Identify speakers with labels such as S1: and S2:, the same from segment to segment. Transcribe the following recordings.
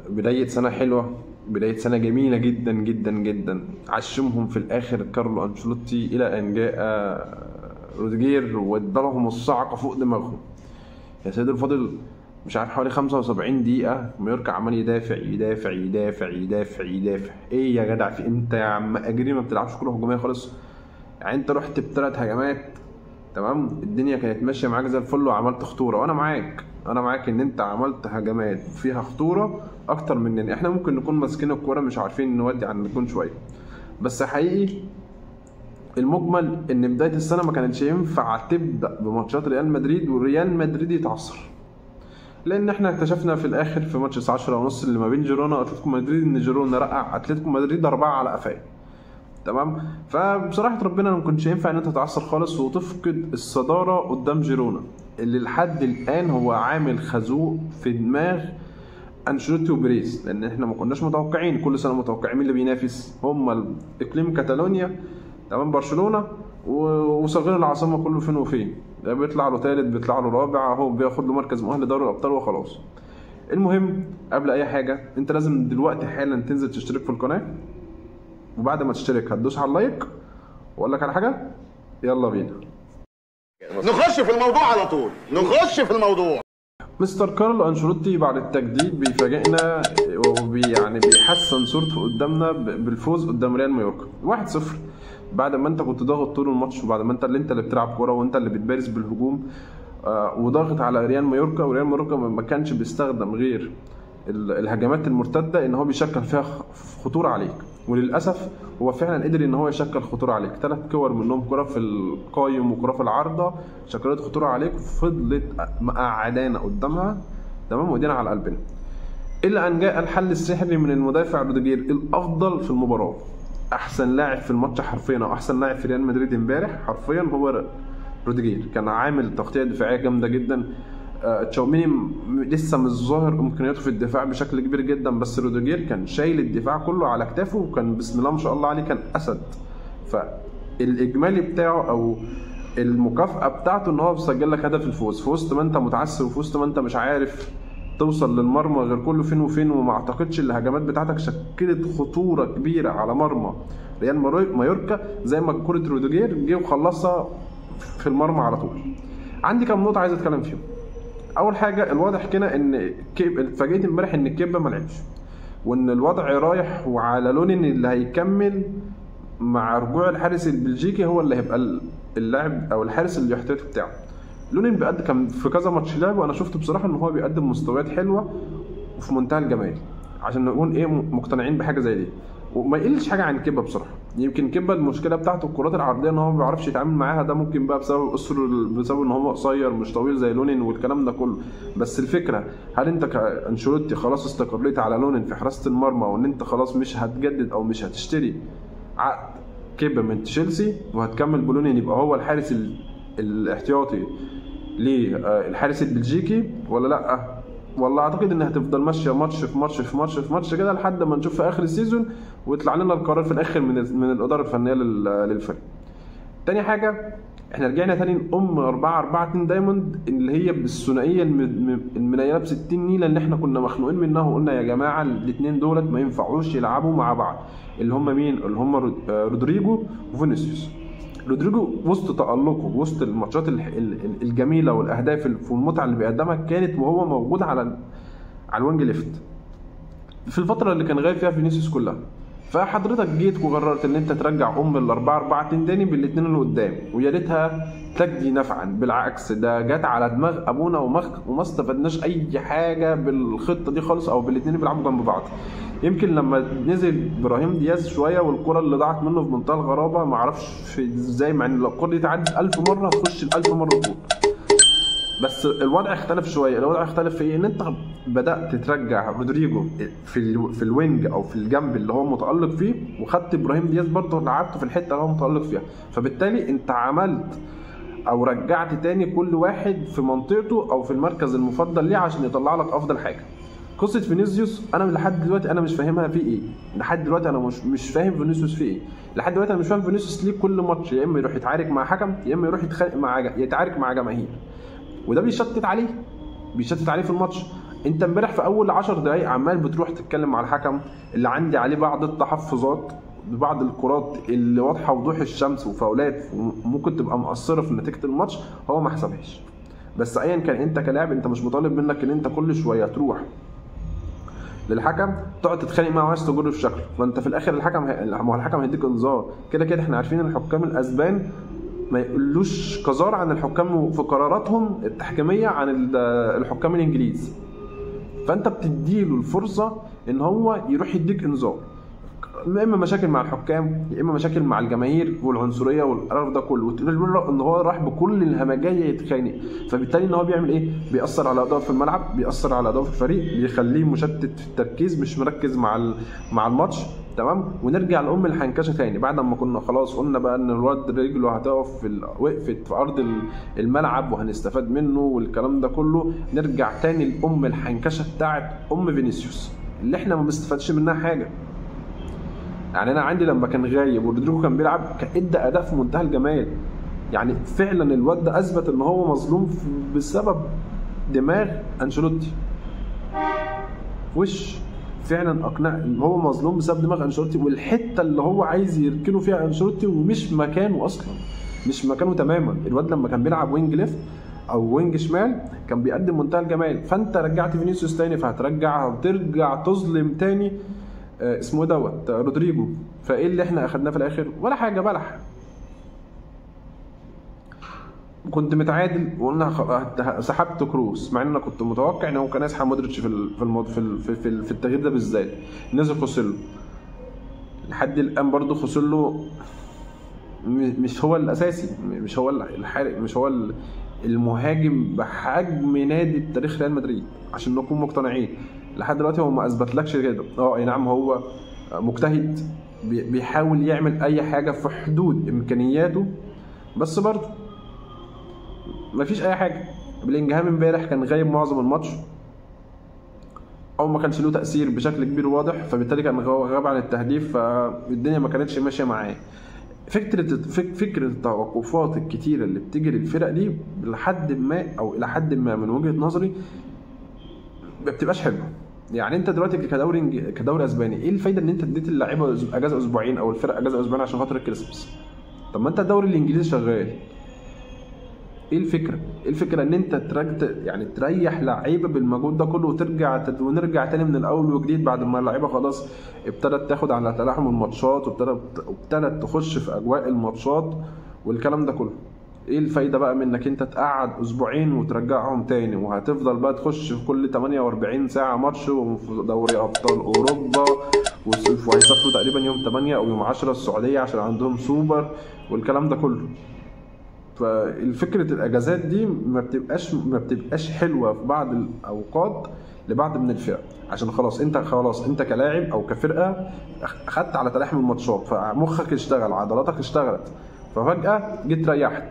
S1: بداية سنة حلوة، بداية سنة جميلة جدا جدا جدا. عشمهم في الآخر كارلو أنشيلوتي إلى أن جاء روديجير وادالهم الصعقة فوق دماغهم. يا سيدي الفاضل، مش عارف حوالي 75 دقيقة مايوركا عمال يدافع يدافع يدافع يدافع يدافع. ايه يا جدع، في انت يا عم اجري ما بتلعبش كرة هجومية خالص؟ يعني انت رحت بثلاث هجمات تمام، الدنيا كانت ماشية معاك زي الفل وعملت خطورة، وانا معاك ان انت عملت هجمات فيها خطورة اكتر مننا. احنا ممكن نكون ماسكين الكورة مش عارفين نودي عن الجون شوية، بس حقيقي المجمل ان بداية السنة ما كانتش ينفع تبدأ بماتشات ريال مدريد وريال مدريد يتعثر، لان احنا اكتشفنا في الاخر في ماتش 10:30 اللي ما بين جيرونا واتلتيكو مدريد ان جيرونا رقع اتلتيكو مدريد 4 على قفاه. تمام، فبصراحه ربنا ما كنتش ينفع ان انت تتعثر خالص وتفقد الصداره قدام جيرونا اللي لحد الان هو عامل خازوق في دماغ انشيلوتي وبريز، لان احنا ما كناش متوقعين. كل سنه متوقعين مين اللي بينافس؟ هم اقليم كاتالونيا تمام، برشلونه وصغير العاصمه كله فين وفين، ده بيطلع له ثالث بيطلع له رابع اهو بياخد له مركز مؤهل لدوري الابطال وخلاص. المهم قبل اي حاجه انت لازم دلوقتي حالا تنزل تشترك في القناه، وبعد ما تشترك هتدوس على اللايك، واقول لك على حاجه، يلا بينا
S2: نخش في الموضوع على طول. نخش في الموضوع.
S1: مستر كارلو انشيلوتي بعد التجديد بيفاجئنا يعني بيحسن صورته قدامنا بالفوز قدام ريال مايوركا 1-0. بعد ما انت كنت ضاغط طول الماتش، وبعد ما انت اللي بتلعب كوره وانت اللي بتبارز بالهجوم وضاغط على ريال مايوركا، وريال مايوركا ما كانش بيستخدم غير الهجمات المرتده ان هو بيشكل فيها خطوره عليك، وللاسف هو فعلا قدر ان هو يشكل خطوره عليك. 3 كور منهم كره في القايم وكره في العارضه شكلت خطوره عليك، فضلت مقعدانا قدامها تمام وايدينا على قلبنا. الا ان جاء الحل السحري من المدافع روديجير الافضل في المباراه، احسن لاعب في الماتش حرفيا، او احسن لاعب في ريال مدريد امبارح حرفيا هو روديجير. كان عامل تغطيه دفاعيه جامده جدا. تشاوميني لسه مش ظاهر امكانياته في الدفاع بشكل كبير جدا، بس روديجير كان شايل الدفاع كله على كتافه، وكان بسم الله ما شاء الله عليه كان اسد. فالاجمالي بتاعه او المكافاه بتاعته ان هو بيسجل لك هدف الفوز في وسط ما انت متعثر، وفي وسط ما انت مش عارف توصل للمرمى غير كله فين وفين، وما اعتقدش الهجمات بتاعتك شكلت خطوره كبيره على مرمى ريال مايوركا زي ما كره روديجير جه وخلصها في المرمى على طول. عندي كام نقطه عايز اتكلم فيهم. اول حاجه، الواضح كده ان اتفاجئت امبارح ان كيبا ما لعبش، وان الوضع رايح وعلى لونين اللي هيكمل مع رجوع الحارس البلجيكي هو اللي هيبقى اللاعب او الحارس الاحتياطي بتاعه. لونين بيقدم كان في كذا ماتش لعب، وانا شفت بصراحه ان هو بيقدم مستويات حلوه وفي منتهى الجمال، عشان نكون مقتنعين بحاجه زي دي. وما يقلش حاجه عن كيبا بصراحه. يمكن كيبا المشكله بتاعته الكرات العرضيه ان هو ما بيعرفش يتعامل معاها، ده ممكن بقى بسبب ان هو قصير مش طويل زي لونين والكلام ده كله. بس الفكره، هل انت كانشيلوتي خلاص استقريت على لونين في حراسه المرمى، وان انت خلاص مش هتجدد او مش هتشتري عقد كيبا من تشيلسي وهتكمل بلونين يبقى هو الحارس الاحتياطي للحارس البلجيكي ولا لا؟ والله اعتقد انها هتفضل ماشيه ماتش في ماتش في ماتش في ماتش كده لحد ما نشوف في اخر السيزون ويطلع لنا القرار في الاخر من الاداره الفنيه للفريق. تاني حاجه، احنا رجعنا تاني نقوم 4-4-2 دايموند اللي هي بالثنائيه المنيله ب 60 نيله اللي احنا كنا مخنوقين منها، وقلنا يا جماعه الاثنين دولت ما ينفعوش يلعبوا مع بعض. اللي هم مين؟ اللي هم رودريجو وفينيسيوس. رودريجو وسط تألقه وسط الماتشات الجميله والاهداف والمتعه اللي بيقدمها كانت وهو موجود على الوينج ليفت في الفتره اللي كان غايب فيها فينيسيوس كلها. فحضرتك جيت وقررت ان انت ترجع ال4-4-2 تاني بالاثنين اللي قدام، ويا ريتها تجدي نفعا. بالعكس، ده جت على دماغ ابونا وما استفدناش اي حاجه بالخطه دي خالص، او بالاثنين اللي بيلعبوا جنب بعض. يمكن لما نزل ابراهيم دياز شويه والكره اللي ضاعت منه في منتهى الغرابه، ما اعرفش ازاي، مع ان لو الكره دي تعدي 1000 مره هتخش 1000 مره جول. بس الوضع اختلف شويه. الوضع اختلف في ايه؟ ان انت بدات ترجع رودريجو في الوينج او في الجنب اللي هو متالق فيه، وخدت ابراهيم دياز برضه لعبته في الحته اللي هو متالق فيها. فبالتالي انت عملت او رجعت تاني كل واحد في منطقته او في المركز المفضل ليه عشان يطلع لك افضل حاجه. قصه فينيسيوس انا لحد دلوقتي انا مش فاهمها في ايه. لحد دلوقتي انا مش فاهم فينيسيوس في ايه. لحد دلوقتي انا مش فاهم فينيسيوس ليه كل ماتش يا اما يروح يتعارك مع حكم، يا اما يروح يتعارك مع جماهير، وده بيشتت عليه في الماتش. انت امبارح في اول 10 دقايق عمال بتروح تتكلم مع الحكم اللي عندي عليه بعض التحفظات ببعض الكرات اللي واضحه وضوح الشمس وفاولات وممكن تبقى مؤثره في نتيجه الماتش، هو ما حسبهاش. بس ايا كان انت كلاعب انت مش مطالب منك ان انت كل شويه تروح للحكم تقعد تتخانق معاه وعايز تجر في شكله، فانت في الاخر الحكم هيديك انذار. كده كده احنا عارفين الحكام الاسبان ما يقولوش كزار عن الحكام في قراراتهم التحكيميه عن الحكام الانجليز، فانت بتديله الفرصه ان هو يروح يديك انذار. يا اما مشاكل مع الحكام يا اما مشاكل مع الجماهير والعنصريه والقرف ده كله، وتقول ان هو راح بكل الهمجيه يتخانق، فبالتالي ان هو بيعمل ايه؟ بيأثر على اداؤه في الملعب، بيأثر على اداؤه في الفريق، بيخليه مشتت في التركيز مش مركز مع الماتش. تمام. ونرجع لام الحنكشه تاني بعد ما كنا خلاص قلنا بقى ان الواد رجله هتقف وقفت في ارض الملعب وهنستفاد منه والكلام ده كله. نرجع تاني لام الحنكشه بتاعت فينيسيوس اللي احنا ما بنستفادش منها حاجه. يعني انا عندي لما كان غايب ورودريجو كان بيلعب كان ادى اداء في منتهى الجمال. يعني فعلا الواد ده اثبت ان هو مظلوم بسبب دماغ انشيلوتي. فعلا اقنع ان هو مظلوم بسبب دماغ انشيلوتي والحته اللي هو عايز يركنه فيها انشيلوتي ومش مكانه اصلا، مش مكانه تماما. الواد لما كان بيلعب وينج ليفت او وينج شمال كان بيقدم منتهى الجمال، فانت رجعت فينيسيوس تاني وترجع تظلم تاني اسمه دوت رودريجو. فايه اللي احنا اخدناه في الاخر؟ ولا حاجه، بلح. كنت متعادل وقلنا سحبت كروس مع ان انا كنت متوقع ان هو كان يسحب مودريتش في التغيير ده بالذات. نزل خوسيلو لحد الان برضو خوسيلو مش هو الاساسي، مش هو الحارق، مش هو المهاجم بحجم نادي تاريخ ريال مدريد عشان نكون مقتنعين. لحد دلوقتي هو ما اثبتلكش كده. اي نعم هو مجتهد بيحاول يعمل اي حاجه في حدود امكانياته، بس برضه مفيش اي حاجه. بلينجهام امبارح كان غايب معظم الماتش او ما كانش له تاثير بشكل كبير واضح، فبالتالي كان غاب عن التهديف، فالدنيا ما كانتش ماشيه معاه. فكره التوقفات الكتيره اللي بتيجي للفرق دي لحد ما او الى حد ما من وجهه نظري ما بتبقاش حلوه. يعني انت دلوقتي كدوري اسباني ايه الفايده ان انت اديت اللعيبه اجازه اسبوعين او الفرق اجازه اسبوعين عشان خاطر الكريسماس؟ طب ما انت الدوري الانجليزي شغال. ايه الفكره ان انت تريح لعيبه بالمجهود ده كله ونرجع تاني من الاول وجديد بعد ما اللعيبه خلاص ابتدت تاخد على تلاحم الماتشات وابتدت تخش في اجواء الماتشات والكلام ده كله. ايه الفايده بقى من انك انت تقعد اسبوعين وترجعهم تاني وهتفضل بقى تخش في كل 48 ساعه ماتش وفي دوري ابطال اوروبا وهيسافروا تقريبا يوم 8 او يوم 10 السعوديه عشان عندهم سوبر والكلام ده كله. فالفكره الاجازات دي ما بتبقاش حلوه في بعض الاوقات لبعض من الفرق، عشان خلاص انت كلاعب او كفرقه اخدت على تلاحم الماتشات فمخك اشتغل عضلاتك اشتغلت، ففجاه جيت ريحت.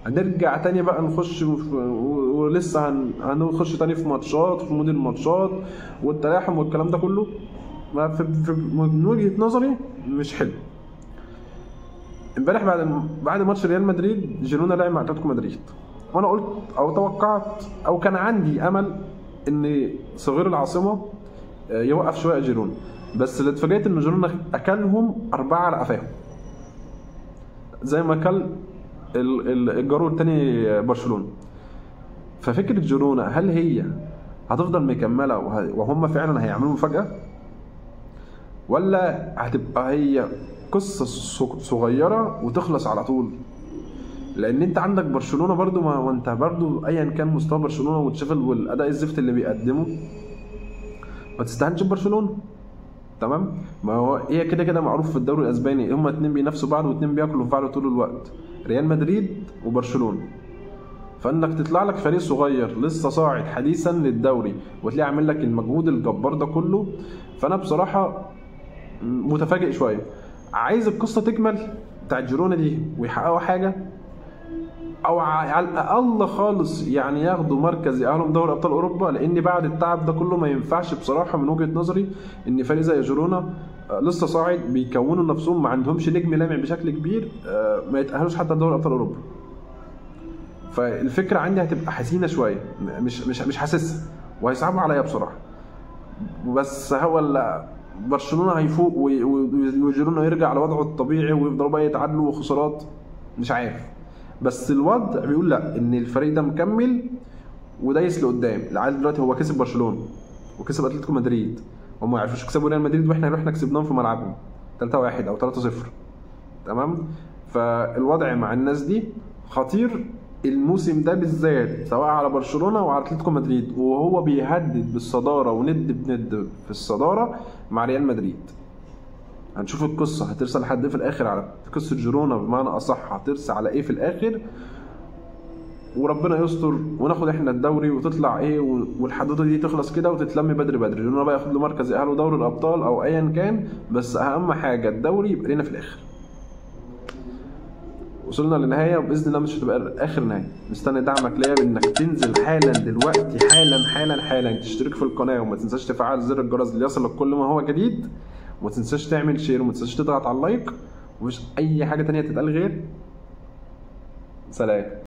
S1: هنرجع تاني بقى نخش ولسه هنخش تاني في ماتشات في مود الماتشات والتلاحم والكلام ده كله. من وجهه نظري مش حلو. امبارح بعد ماتش ريال مدريد جيرونا لعب مع اتلتيكو مدريد، وانا قلت او توقعت او كان عندي امل ان صغير العاصمه يوقف شويه جيرونا، بس اللي اتفاجئت ان جيرونا اكلهم 4 على قفاهم زي ما اكل الجارو الثاني برشلونه. ففكره جيرونا هل هي هتفضل مكمله وهم فعلا هيعملوا مفاجاه، ولا هتبقى هي قصه صغيره وتخلص على طول؟ لان انت عندك برشلونه برضو، ما انت برضو ايا كان مستوى برشلونه وتشوف والاداء الزفت اللي بيقدمه ما تستهانش ببرشلونه. تمام. ما هو هي كده معروف في الدوري الاسباني هما اتنين بينافسوا بعض واتنين بياكلوا في بعض طول الوقت، ريال مدريد وبرشلونه. فانك تطلع لك فريق صغير لسه صاعد حديثا للدوري وتلاقي عامل لك المجهود الجبار ده كله، فانا بصراحه متفاجئ شويه. عايز القصه تكمل بتاعت جيرونا دي ويحققوا حاجه، او على الاقل خالص يعني ياخدوا مركز يأهلهم دوري ابطال اوروبا، لان بعد التعب ده كله ما ينفعش بصراحه من وجهه نظري ان فريق زي جيرونا لسه صاعد بيكونوا نفسهم ما عندهمش نجم لامع بشكل كبير ما يتأهلوش حتى دوري ابطال اوروبا. فالفكره عندي هتبقى حزينه شويه، مش حاسسها. وهيصعبوا عليا بصراحه. بس هو برشلونه هيفوق ويجيرونا يرجع لوضعه الطبيعي ويفضلوا بقى يتعادلوا وخسارات، مش عارف. بس الوضع بيقول لا، ان الفريق ده مكمل ودايس لقدام. العيال دلوقتي هو كسب برشلونه وكسب اتلتيكو مدريد، هم ما يعرفوش يكسبوا ريال مدريد، واحنا رحنا كسبناهم في ملعبهم 3-1 او 3-0. تمام. فالوضع مع الناس دي خطير الموسم ده بالذات، سواء على برشلونه او على اتلتيكو مدريد، وهو بيهدد بالصداره وند بند في الصداره مع ريال مدريد. هنشوف القصه هترسى لحد ايه في الاخر، على قصه جيرونا بمعنى اصح هترسى على ايه في الاخر، وربنا يستر وناخد احنا الدوري وتطلع ايه، والحدوته دي تخلص كده وتتلم بدري بدري، لانه بقى ياخد له مركز يأهله دوري الابطال او ايا كان، بس اهم حاجه الدوري يبقى لنا في الاخر. وصلنا للنهايه وباذن الله مش هتبقى اخر نهايه. مستني دعمك ليا بانك تنزل حالا دلوقتي حالا تشترك في القناه، وما تنساش تفعل زر الجرس ليصلك كل ما هو جديد، وما تنساش تعمل شير، وما تنساش تضغط على اللايك، ومش اي حاجه تانية تتقال غير سلام.